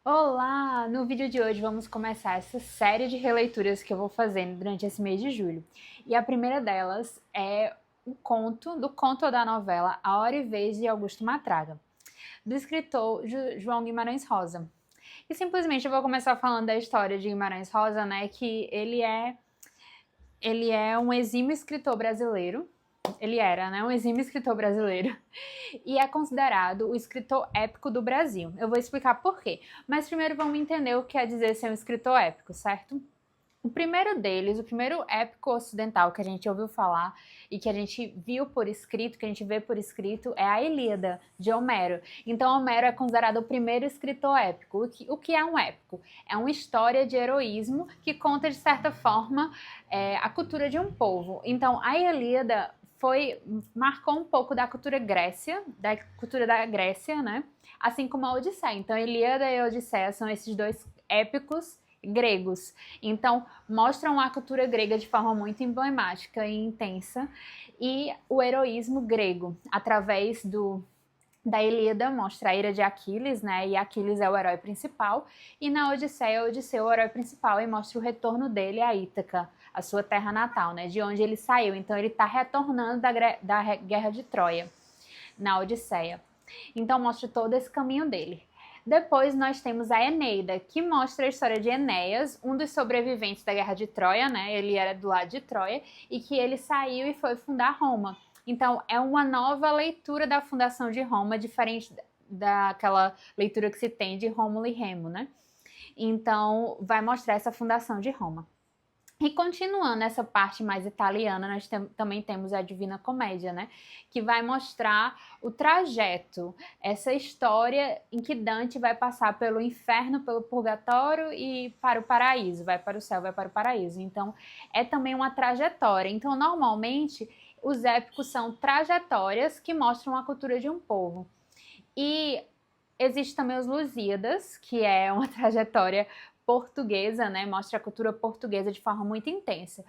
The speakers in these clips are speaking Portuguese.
Olá! No vídeo de hoje vamos começar essa série de releituras que eu vou fazendo durante esse mês de julho. E a primeira delas é do conto ou da novela A Hora e Vez de Augusto Matraga, do escritor João Guimarães Rosa. E simplesmente eu vou começar falando da história de Guimarães Rosa, né, que ele é um exímio escritor brasileiro. Ele era, né, um exímio escritor brasileiro e é considerado o escritor épico do Brasil. Eu vou explicar por quê, mas primeiro vamos entender o que quer dizer ser um escritor épico, certo? O primeiro deles, o primeiro épico ocidental que a gente ouviu falar e que a gente viu por escrito, que a gente vê por escrito, é a Ilíada, de Homero. Então, Homero é considerado o primeiro escritor épico. O que é um épico? É uma história de heroísmo que conta, de certa forma, a cultura de um povo. Então, a Ilíada marcou um pouco da cultura da Grécia, né? Assim como a Odisseia. Então, Ilíada e Odisseia são esses dois épicos gregos. Então, mostram a cultura grega de forma muito emblemática e intensa, e o heroísmo grego, através da Ilíada, mostra a ira de Aquiles, né? E Aquiles é o herói principal, e na Odisseia, Odisseu é o herói principal e mostra o retorno dele a Ítaca, a sua terra natal, né? De onde ele saiu. Então, ele está retornando da Guerra de Troia, na Odisseia. Então, mostra todo esse caminho dele. Depois nós temos a Eneida, que mostra a história de Enéas, um dos sobreviventes da Guerra de Troia, né? Ele era do lado de Troia, e que ele saiu e foi fundar Roma. Então, é uma nova leitura da fundação de Roma, diferente daquela leitura que se tem de Rômulo e Remo, né? Então, vai mostrar essa fundação de Roma. E continuando essa parte mais italiana, nós também temos a Divina Comédia, né? Que vai mostrar o trajeto, essa história em que Dante vai passar pelo inferno, pelo purgatório e para o paraíso, vai para o céu, vai para o paraíso. Então, é também uma trajetória. Então, normalmente, os épicos são trajetórias que mostram a cultura de um povo. E existe também os Lusíadas, que é uma trajetória portuguesa, né? Mostra a cultura portuguesa de forma muito intensa.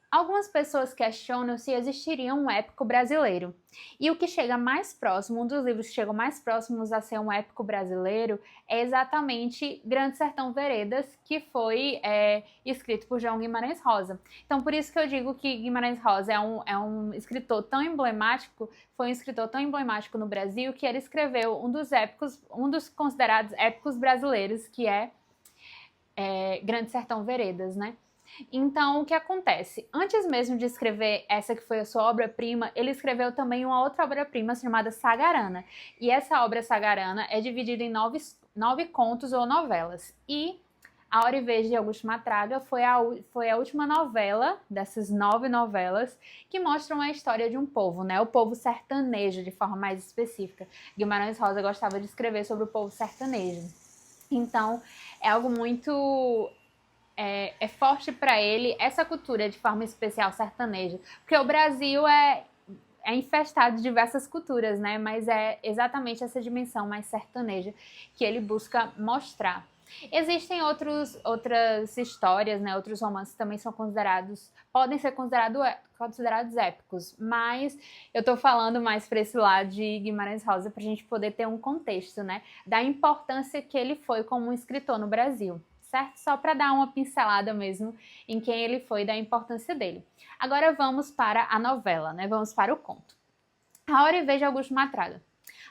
Algumas pessoas questionam se existiria um épico brasileiro. E o que chega mais próximo, um dos livros que chegam mais próximos a ser um épico brasileiro, é exatamente Grande Sertão Veredas, que foi escrito por João Guimarães Rosa. Então, por isso que eu digo que Guimarães Rosa é um escritor tão emblemático, foi um escritor tão emblemático no Brasil, que ele escreveu um dos considerados épicos brasileiros, que é Grande Sertão Veredas, né? Então, o que acontece? Antes mesmo de escrever essa que foi a sua obra-prima, ele escreveu também uma outra obra-prima chamada Sagarana. E essa obra Sagarana é dividida em nove contos ou novelas. E A Hora e Vez de Augusto Matraga foi a última novela dessas 9 novelas que mostram a história de um povo, né? O povo sertanejo, de forma mais específica. Guimarães Rosa gostava de escrever sobre o povo sertanejo. Então, é algo muito forte para ele essa cultura de forma especial sertaneja, porque o Brasil é infestado de diversas culturas, né? Mas é exatamente essa dimensão mais sertaneja que ele busca mostrar. Existem outras histórias, né? Outros romances também podem ser considerados épicos, mas eu tô falando mais para esse lado de Guimarães Rosa para a gente poder ter um contexto, né? Da importância que ele foi como um escritor no Brasil. Certo? Só para dar uma pincelada mesmo em quem ele foi e da importância dele. Agora vamos para a novela, né? Vamos para o conto. A Hora e Vez de Augusto Matraga.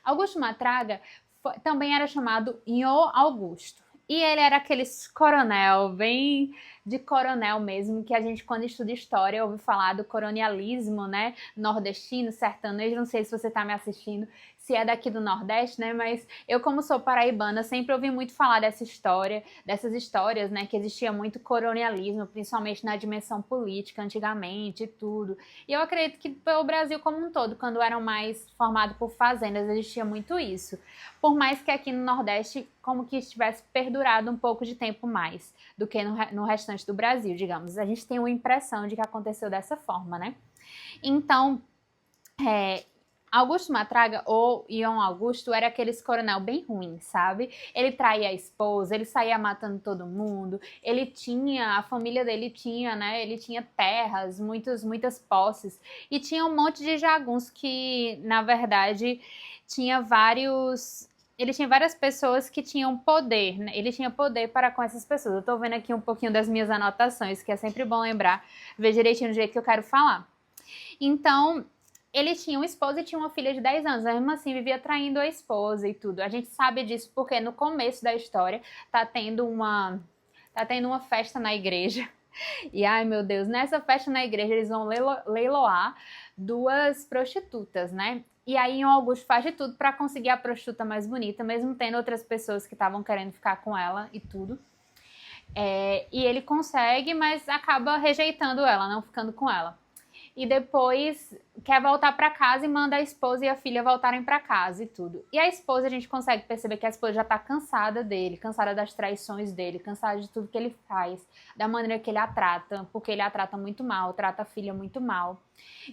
Augusto Matraga também era chamado Nhô Augusto. E ele era aquele coronel, bem de coronel mesmo, que a gente, quando estuda história, ouve falar do coronelismo, né? Nordestino, sertanejo, não sei se você está me assistindo, se é daqui do Nordeste, né? Mas eu, como sou paraibana, sempre ouvi muito falar dessas histórias, né? Que existia muito colonialismo, principalmente na dimensão política, antigamente e tudo. E eu acredito que pelo Brasil como um todo, quando eram mais formados por fazendas, existia muito isso. Por mais que aqui no Nordeste, como que estivesse perdurado um pouco de tempo mais do que no restante do Brasil, digamos. A gente tem uma impressão de que aconteceu dessa forma, né? Então, Augusto Matraga, ou Ion Augusto, era aqueles coronel bem ruim, sabe? Ele traía a esposa, ele saía matando todo mundo, a família dele tinha, né? Ele tinha terras, muitas posses, e tinha um monte de jagunços que, na verdade, tinha vários ele tinha várias pessoas que tinham poder, né? Ele tinha poder para com essas pessoas. Eu tô vendo aqui um pouquinho das minhas anotações, que é sempre bom lembrar, ver direitinho do jeito que eu quero falar. Então, ele tinha uma esposa e tinha uma filha de 10 anos, mas mesmo assim vivia traindo a esposa e tudo. A gente sabe disso porque no começo da história tá tendo uma festa na igreja. E ai meu Deus, nessa festa na igreja eles vão leiloar duas prostitutas, né? E aí o Augusto faz de tudo para conseguir a prostituta mais bonita, mesmo tendo outras pessoas que estavam querendo ficar com ela e tudo. E ele consegue, mas acaba rejeitando ela, não ficando com ela. E depois quer voltar para casa e manda a esposa e a filha voltarem para casa e tudo. E a esposa, a gente consegue perceber que a esposa já tá cansada dele, cansada das traições dele, cansada de tudo que ele faz, da maneira que ele a trata, porque ele a trata muito mal, trata a filha muito mal.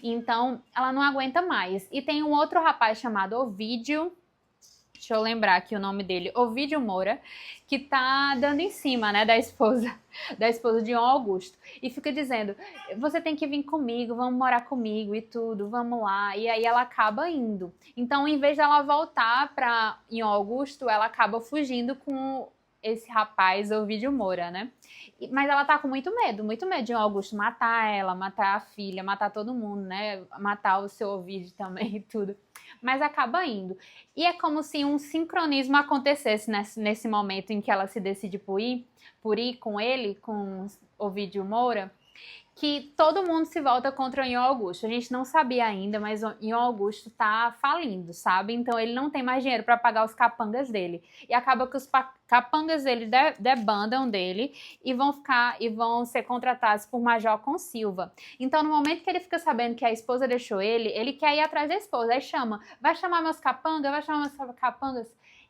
Então, ela não aguenta mais. E tem um outro rapaz chamado Ovídio, deixa eu lembrar aqui o nome dele, Ovídio Moura, que tá dando em cima, né, da esposa de João Augusto. E fica dizendo, você tem que vir comigo, vamos morar comigo e tudo, vamos lá. E aí ela acaba indo. Então, em vez dela voltar para João Augusto, ela acaba fugindo com esse rapaz, Ovídio Moura, né? Mas ela tá com muito medo de João Augusto matar ela, matar a filha, matar todo mundo, né? Matar o seu Ovídio também e tudo. Mas acaba indo. E é como se um sincronismo acontecesse nesse momento em que ela se decide por ir com ele, com Ovídio Moura, que todo mundo se volta contra o João Augusto. A gente não sabia ainda, mas o João Augusto tá falindo, sabe? Então ele não tem mais dinheiro para pagar os capangas dele. E acaba que os capangas dele debandam dele e vão ser contratados por Major Consilva. Então no momento que ele fica sabendo que a esposa deixou ele quer ir atrás da esposa. Aí vai chamar meus capangas.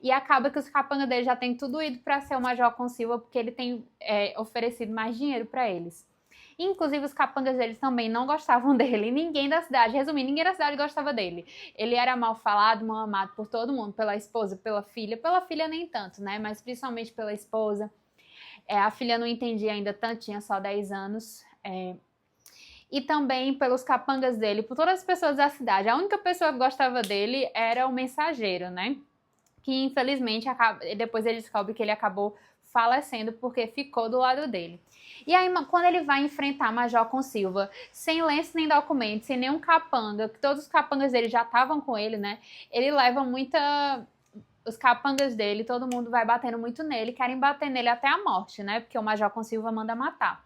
E acaba que os capangas dele já tem tudo ido para ser o Major Consilva, porque ele tem oferecido mais dinheiro para eles. Inclusive, os capangas deles também não gostavam dele. Ninguém da cidade, resumindo, ninguém da cidade gostava dele. Ele era mal falado, mal amado por todo mundo, pela esposa, pela filha. Pela filha nem tanto, né? Mas principalmente pela esposa. A filha não entendia ainda tanto, tinha só 10 anos. E também pelos capangas dele, por todas as pessoas da cidade. A única pessoa que gostava dele era o mensageiro, né? Que infelizmente depois ele descobre que ele acabou falecendo porque ficou do lado dele. E aí, quando ele vai enfrentar Major Consilva, sem lenço nem documento, sem nenhum capanga, que todos os capangas dele já estavam com ele, né? Ele leva os capangas dele, todo mundo vai batendo muito nele, querem bater nele até a morte, né? Porque o Major Consilva manda matar.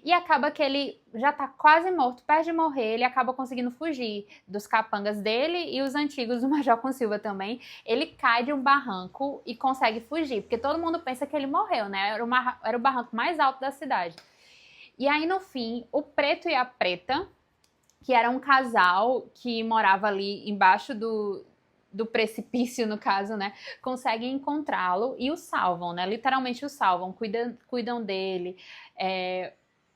E acaba que ele já tá quase morto, perto de morrer, ele acaba conseguindo fugir dos capangas dele e os antigos do Major Consilva também. Ele cai de um barranco e consegue fugir, porque todo mundo pensa que ele morreu, né? Era o barranco mais alto da cidade. E aí, no fim, o Preto e a Preta, que era um casal que morava ali embaixo do precipício, no caso, né, conseguem encontrá-lo e o salvam, né, literalmente o salvam, cuidam dele,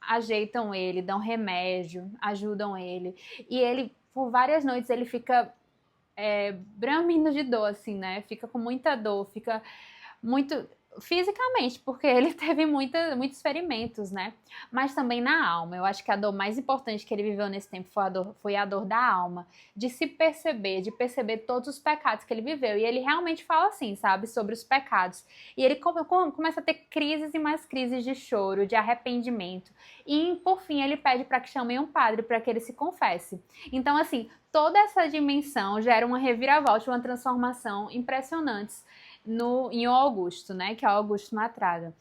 ajeitam ele, dão remédio, ajudam ele. E ele, por várias noites, ele fica bramindo de dor, assim, né? Fica com muita dor, fica muito fisicamente, porque ele teve muitos ferimentos, né? Mas também na alma. Eu acho que a dor mais importante que ele viveu nesse tempo foi a dor da alma, de se perceber, de perceber todos os pecados que ele viveu. E ele realmente fala assim, sabe? Sobre os pecados. E ele começa a ter crises e mais crises de choro, de arrependimento. E, por fim, ele pede para que chamem um padre para que ele se confesse. Então, assim, toda essa dimensão gera uma reviravolta, uma transformação impressionantes em Augusto, né? Que é o Augusto Matraga.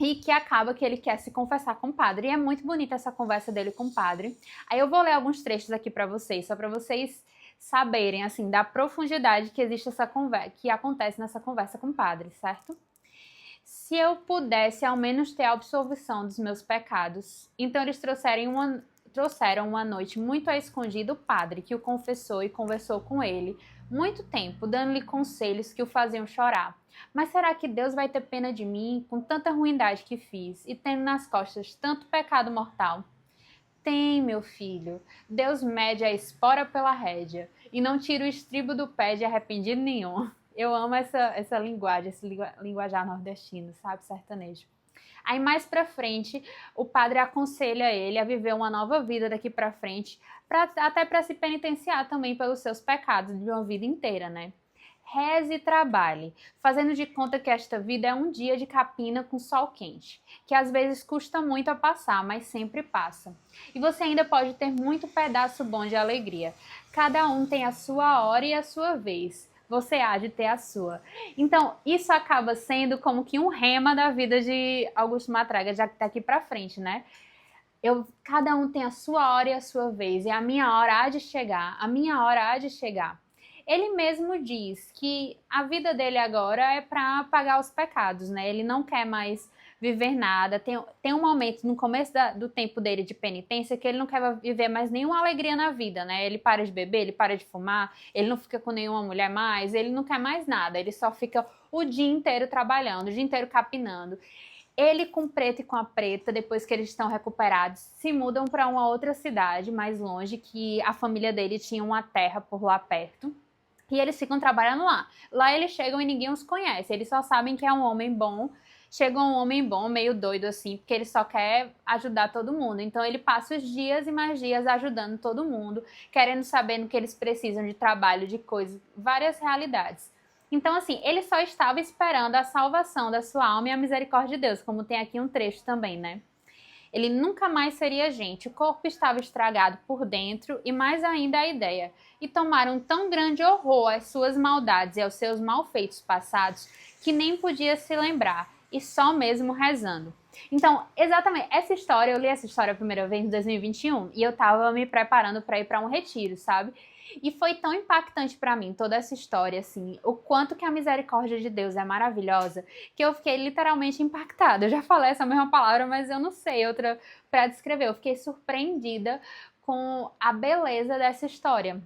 E que acaba que ele quer se confessar com o padre. E é muito bonita essa conversa dele com o padre. Aí eu vou ler alguns trechos aqui para vocês, só para vocês saberem, assim, da profundidade que existe essa conversa, que acontece nessa conversa com o padre, certo? Se eu pudesse ao menos ter a absolvição dos meus pecados, então eles trouxeram uma noite muito a escondido o padre, que o confessou e conversou com ele muito tempo, dando-lhe conselhos que o faziam chorar. Mas será que Deus vai ter pena de mim, com tanta ruindade que fiz, e tendo nas costas tanto pecado mortal? Tem, meu filho. Deus mede a espora pela rédea, e não tira o estribo do pé de arrependido nenhum. Eu amo essa linguagem, esse linguajar nordestino, sabe, sertanejo. Aí mais pra frente, o padre aconselha ele a viver uma nova vida daqui pra frente, até para se penitenciar também pelos seus pecados de uma vida inteira, né? Reze e trabalhe, fazendo de conta que esta vida é um dia de capina com sol quente, que às vezes custa muito a passar, mas sempre passa. E você ainda pode ter muito pedaço bom de alegria. Cada um tem a sua hora e a sua vez. Você há de ter a sua. Então, isso acaba sendo como que um rema da vida de Augusto Matraga, já que tá aqui pra frente, né? Cada um tem a sua hora e a sua vez, e a minha hora há de chegar, a minha hora há de chegar. Ele mesmo diz que a vida dele agora é para apagar os pecados, né? Ele não quer mais viver nada. Tem um momento no começo do tempo dele de penitência que ele não quer viver mais nenhuma alegria na vida, né? Ele para de beber, ele para de fumar, ele não fica com nenhuma mulher mais, ele não quer mais nada, ele só fica o dia inteiro trabalhando, o dia inteiro capinando. Ele com o preto e com a preta, depois que eles estão recuperados, se mudam para uma outra cidade mais longe, que a família dele tinha uma terra por lá perto. E eles ficam trabalhando lá. Lá eles chegam e ninguém os conhece. Eles só sabem que é um homem bom. Chega um homem bom, meio doido assim, porque ele só quer ajudar todo mundo. Então ele passa os dias e mais dias ajudando todo mundo, querendo saber no que eles precisam de trabalho, de coisas, várias realidades. Então, assim, ele só estava esperando a salvação da sua alma e a misericórdia de Deus, como tem aqui um trecho também, né? Ele nunca mais seria gente, o corpo estava estragado por dentro e mais ainda a ideia. E tomaram tão grande horror às suas maldades e aos seus malfeitos passados que nem podia se lembrar, e só mesmo rezando. Então, exatamente, essa história, eu li essa história a primeira vez em 2021 e eu tava me preparando para ir para um retiro, sabe? E foi tão impactante para mim toda essa história, assim, o quanto que a misericórdia de Deus é maravilhosa, que eu fiquei literalmente impactada. Eu já falei essa mesma palavra, mas eu não sei outra para descrever. Eu fiquei surpreendida com a beleza dessa história.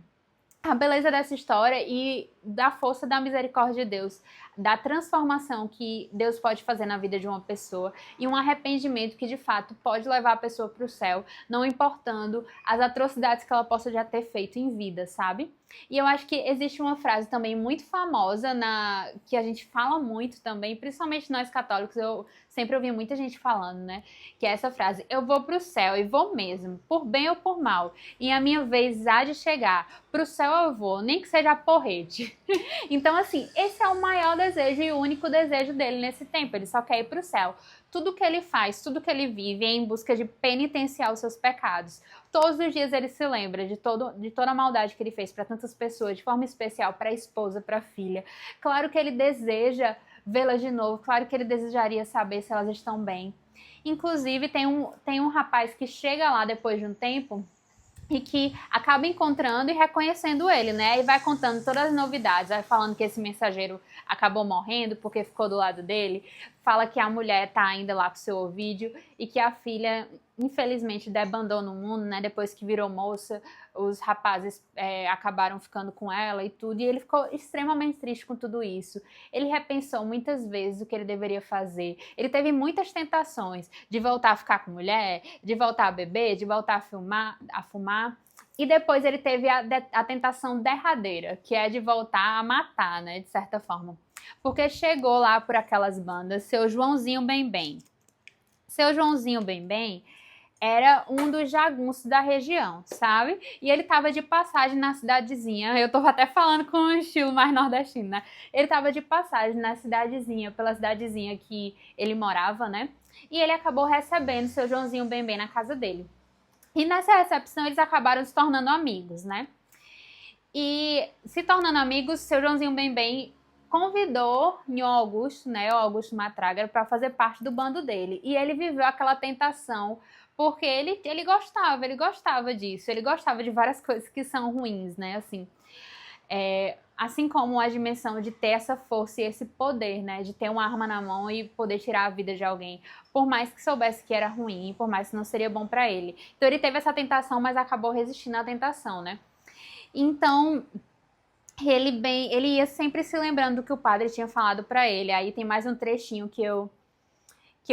A beleza dessa história e da força da misericórdia de Deus, da transformação que Deus pode fazer na vida de uma pessoa e um arrependimento que de fato pode levar a pessoa para o céu, não importando as atrocidades que ela possa já ter feito em vida, sabe? E eu acho que existe uma frase também muito famosa que a gente fala muito também, principalmente nós católicos, eu sempre ouvi muita gente falando, né? Que é essa frase: eu vou pro céu e vou mesmo, por bem ou por mal, e a minha vez há de chegar. Pro céu eu vou, nem que seja porrete. Então, assim, esse é o maior desejo e o único desejo dele nesse tempo. Ele só quer ir pro céu. Tudo que ele faz, tudo que ele vive é em busca de penitenciar os seus pecados. Todos os dias ele se lembra de toda a maldade que ele fez para tantas pessoas, de forma especial para a esposa, para a filha. Claro que ele deseja vê-las de novo, claro que ele desejaria saber se elas estão bem. Inclusive, tem um rapaz que chega lá depois de um tempo e que acaba encontrando e reconhecendo ele, né? E vai contando todas as novidades, vai falando que esse mensageiro acabou morrendo porque ficou do lado dele, fala que a mulher tá ainda lá com seu Ovídio e que a filha, infelizmente, debandou no mundo, né? Depois que virou moça, os rapazes acabaram ficando com ela e tudo, e ele ficou extremamente triste com tudo isso. Ele repensou muitas vezes o que ele deveria fazer. Ele teve muitas tentações de voltar a ficar com mulher, de voltar a beber, de voltar a fumar. E depois ele teve a tentação derradeira, que é de voltar a matar, né, de certa forma. Porque chegou lá por aquelas bandas, seu Joãozinho Bem Bem. Seu Joãozinho Bem Bem era um dos jagunços da região, sabe? E ele tava de passagem na cidadezinha, eu tô até falando com um estilo mais nordestino, né? Ele tava de passagem na cidadezinha, pela cidadezinha que ele morava, né? E ele acabou recebendo seu Joãozinho Bem Bem na casa dele. E nessa recepção eles acabaram se tornando amigos, né? E se tornando amigos, seu Joãozinho Bem Bem convidou o Augusto, né, o Augusto Matraga, para fazer parte do bando dele. E ele viveu aquela tentação, porque ele gostava disso, ele gostava de várias coisas que são ruins, né, assim. Assim como a dimensão de ter essa força e esse poder, né, de ter uma arma na mão e poder tirar a vida de alguém, por mais que soubesse que era ruim, por mais que não seria bom para ele. Então ele teve essa tentação, mas acabou resistindo à tentação, né. Então ele ia sempre se lembrando do que o padre tinha falado para ele. Aí tem mais um trechinho que eu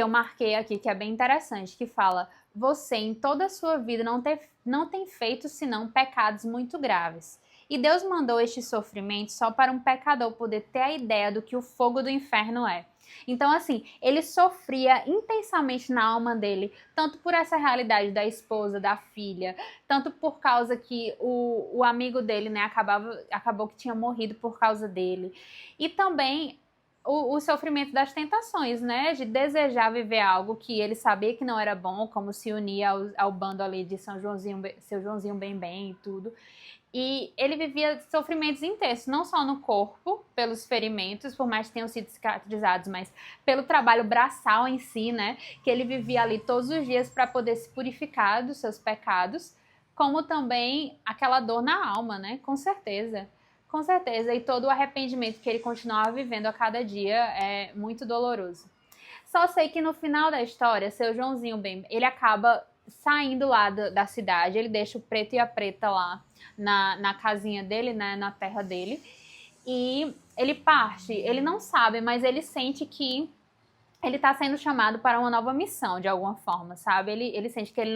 marquei aqui, que é bem interessante, que fala: você em toda a sua vida não tem feito senão pecados muito graves. E Deus mandou este sofrimento só para um pecador poder ter a ideia do que o fogo do inferno é. Então, assim, ele sofria intensamente na alma dele, tanto por essa realidade da esposa, da filha, tanto por causa que o amigo dele, né, acabou que tinha morrido por causa dele. E também o sofrimento das tentações, né? De desejar viver algo que ele sabia que não era bom, como se unir ao bando ali de seu Joãozinho Bem e tudo. E ele vivia sofrimentos intensos, não só no corpo, pelos ferimentos, por mais que tenham sido cicatrizados, mas pelo trabalho braçal em si, né? Que ele vivia ali todos os dias para poder se purificar dos seus pecados, como também aquela dor na alma, né? Com certeza. Com certeza, e todo o arrependimento que ele continuava vivendo a cada dia é muito doloroso. Só sei que no final da história, seu Joãozinho Bem, ele acaba saindo lá da cidade, ele deixa o preto e a preta lá na casinha dele, né, na terra dele, e ele parte, ele não sabe, mas ele sente que ele está sendo chamado para uma nova missão, de alguma forma, sabe? Ele sente que ele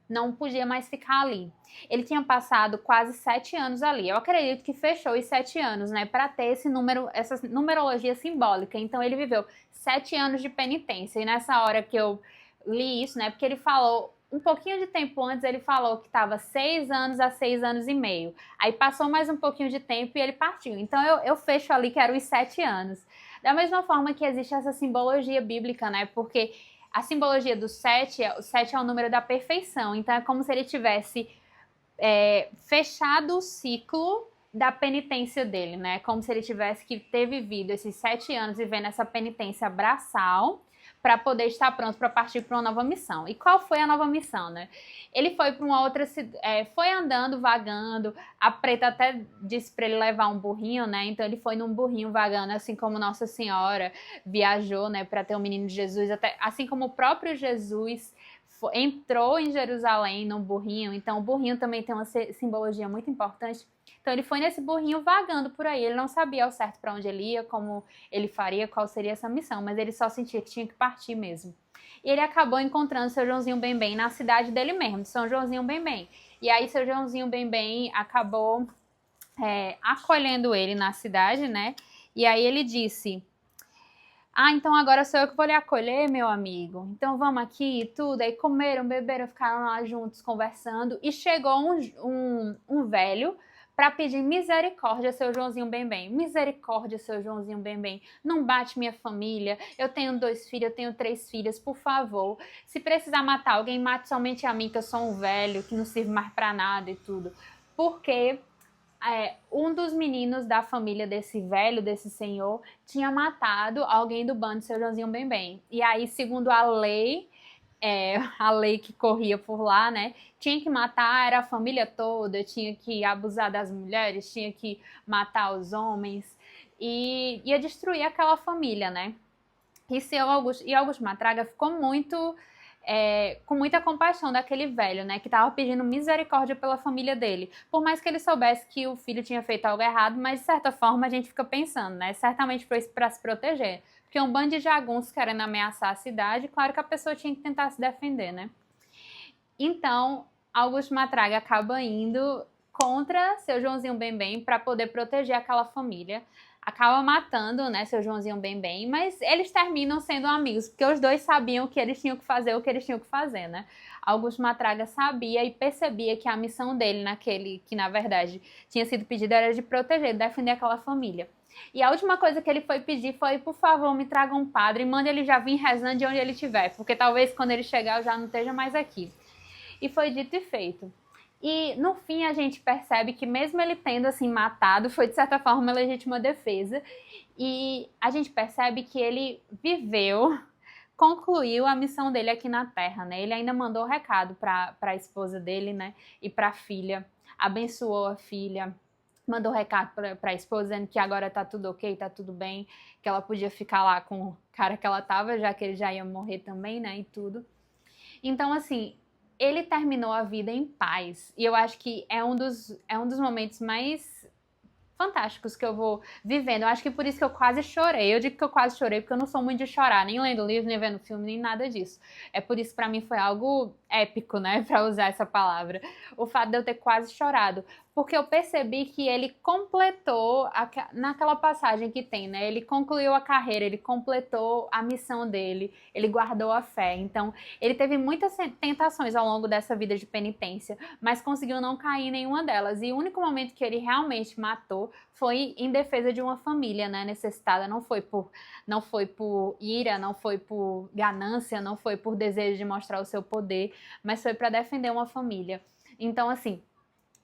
não podia mais ficar ali. Ele tinha passado quase 7 anos ali. Eu acredito que fechou os 7 anos, né? Para ter esse número, essa numerologia simbólica. Então ele viveu 7 anos de penitência. E nessa hora que eu li isso, né? Porque ele falou, um pouquinho de tempo antes, ele falou que estava 6 anos a 6 anos e meio. Aí passou mais um pouquinho de tempo e ele partiu. Então eu fecho ali que eram os 7 anos. Da mesma forma que existe essa simbologia bíblica, né? Porque a simbologia do 7, o 7 é o número da perfeição. Então é como se ele tivesse fechado o ciclo da penitência dele, né? Como se ele tivesse que ter vivido esses 7 anos vivendo essa penitência braçal para poder estar pronto para partir para uma nova missão. E qual foi a nova missão, né? Ele foi para uma outra cidade, foi andando, vagando. A preta até disse para ele levar um burrinho, né? Então ele foi num burrinho vagando, assim como Nossa Senhora viajou, né, para ter o menino Jesus, até assim como o próprio Jesus entrou em Jerusalém num burrinho. Então o burrinho também tem uma simbologia muito importante. Então ele foi nesse burrinho vagando por aí, ele não sabia ao certo para onde ele ia, como ele faria, qual seria essa missão, mas ele só sentia que tinha que partir mesmo. E ele acabou encontrando seu Joãozinho Bem na cidade dele mesmo, de São Joãozinho Bem. E aí seu Joãozinho Bem acabou acolhendo ele na cidade, né? E aí ele disse: ah, então agora sou eu que vou lhe acolher, meu amigo. Então vamos aqui e tudo. Aí comeram, beberam, ficaram lá juntos conversando. E chegou um velho para pedir misericórdia, seu Joãozinho Bem. Misericórdia, seu Joãozinho Bem. Não bate minha família. Eu tenho 2 filhos, eu tenho 3 filhas, por favor. Se precisar matar alguém, mate somente a mim, que eu sou um velho, que não sirvo mais para nada e tudo. Porque um dos meninos da família desse velho, desse senhor, tinha matado alguém do bando de seu Joãozinho Bem. E aí, segundo a lei que corria por lá, né, tinha que matar, era a família toda, tinha que abusar das mulheres, tinha que matar os homens e ia destruir aquela família, né. E Augusto Matraga ficou com muita compaixão daquele velho, né, que estava pedindo misericórdia pela família dele. Por mais que ele soubesse que o filho tinha feito algo errado, mas de certa forma a gente fica pensando, né, certamente foi para se proteger. Porque um bando de jagunços querendo ameaçar a cidade, claro que a pessoa tinha que tentar se defender, né. Então, Augusto Matraga acaba indo contra seu Joãozinho Bem para poder proteger aquela família. Acaba matando, né, seu Joãozinho Bem, mas eles terminam sendo amigos, porque os dois sabiam que eles tinham que fazer o que eles tinham que fazer, né. Augusto Matraga sabia e percebia que a missão dele que na verdade tinha sido pedida, era de proteger, defender aquela família. E a última coisa que ele foi pedir foi: por favor, me traga um padre e mande ele já vir rezando de onde ele estiver, porque talvez quando ele chegar eu já não esteja mais aqui. E foi dito e feito. E no fim a gente percebe que mesmo ele tendo assim matado, foi de certa forma uma legítima defesa. E a gente percebe que ele concluiu a missão dele aqui na Terra, né? Ele ainda mandou recado para a esposa dele, né? E para a filha, abençoou a filha, mandou recado para a esposa dizendo que agora tá tudo ok, tá tudo bem, que ela podia ficar lá com o cara que ela tava, já que ele já ia morrer também, né? E tudo. Então, assim, ele terminou a vida em paz. E eu acho que é um dos momentos mais fantásticos que eu vou vivendo. Eu acho que por isso que eu quase chorei. Eu digo que eu quase chorei porque eu não sou muito de chorar, nem lendo livro, nem vendo filme, nem nada disso. É por isso que pra mim foi algo épico, né, pra usar essa palavra. O fato de eu ter quase chorado. porque eu percebi que ele completou, naquela passagem que tem, né? Ele concluiu a carreira, ele completou a missão dele, ele guardou a fé. Então, ele teve muitas tentações ao longo dessa vida de penitência, mas conseguiu não cair em nenhuma delas. E o único momento que ele realmente matou foi em defesa de uma família, né, necessitada. Não foi por ira, não foi por ganância, não foi por desejo de mostrar o seu poder, mas foi para defender uma família. Então, assim,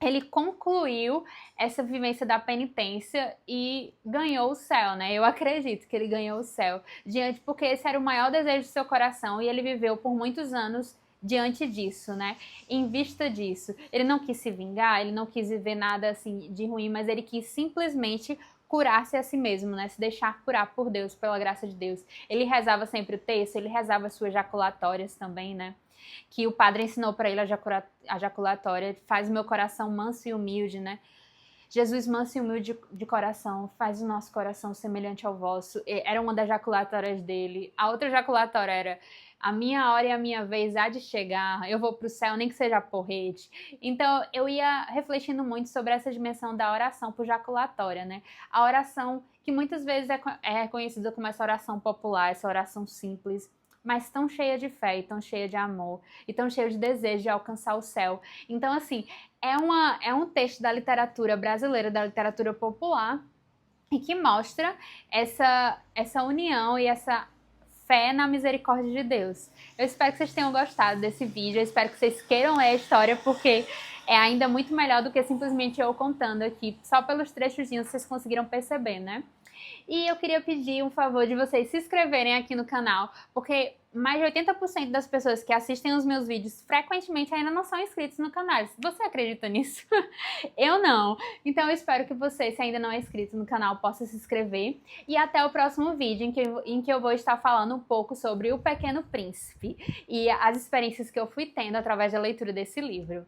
ele concluiu essa vivência da penitência e ganhou o céu, né? Eu acredito que ele ganhou o céu, porque esse era o maior desejo do seu coração e ele viveu por muitos anos diante disso, né? Em vista disso. Ele não quis se vingar, ele não quis viver nada assim de ruim, mas ele quis simplesmente curar-se a si mesmo, né? Se deixar curar por Deus, pela graça de Deus. Ele rezava sempre o texto, ele rezava as suas jaculatórias também, né? Que o padre ensinou para ele a jaculatória, faz o meu coração manso e humilde, né? Jesus manso e humilde de coração, faz o nosso coração semelhante ao vosso. Era uma das jaculatórias dele. A outra jaculatória era: a minha hora e a minha vez há de chegar, eu vou para o céu, nem que seja porrete. Então, eu ia refletindo muito sobre essa dimensão da oração por jaculatória, né? A oração que muitas vezes é conhecida como essa oração popular, essa oração simples, mas tão cheia de fé e tão cheia de amor e tão cheia de desejo de alcançar o céu. Então, assim, é um texto da literatura brasileira, da literatura popular, e que mostra essa união e essa fé na misericórdia de Deus. Eu espero que vocês tenham gostado desse vídeo, eu espero que vocês queiram ler a história, porque é ainda muito melhor do que simplesmente eu contando aqui. Só pelos trechozinhos vocês conseguiram perceber, né? E eu queria pedir um favor de vocês se inscreverem aqui no canal, porque mais de 80% das pessoas que assistem os meus vídeos frequentemente ainda não são inscritos no canal. Você acredita nisso? Eu não. Então eu espero que você, se ainda não é inscrito no canal, possa se inscrever. E até o próximo vídeo, em que eu vou estar falando um pouco sobre O Pequeno Príncipe e as experiências que eu fui tendo através da leitura desse livro.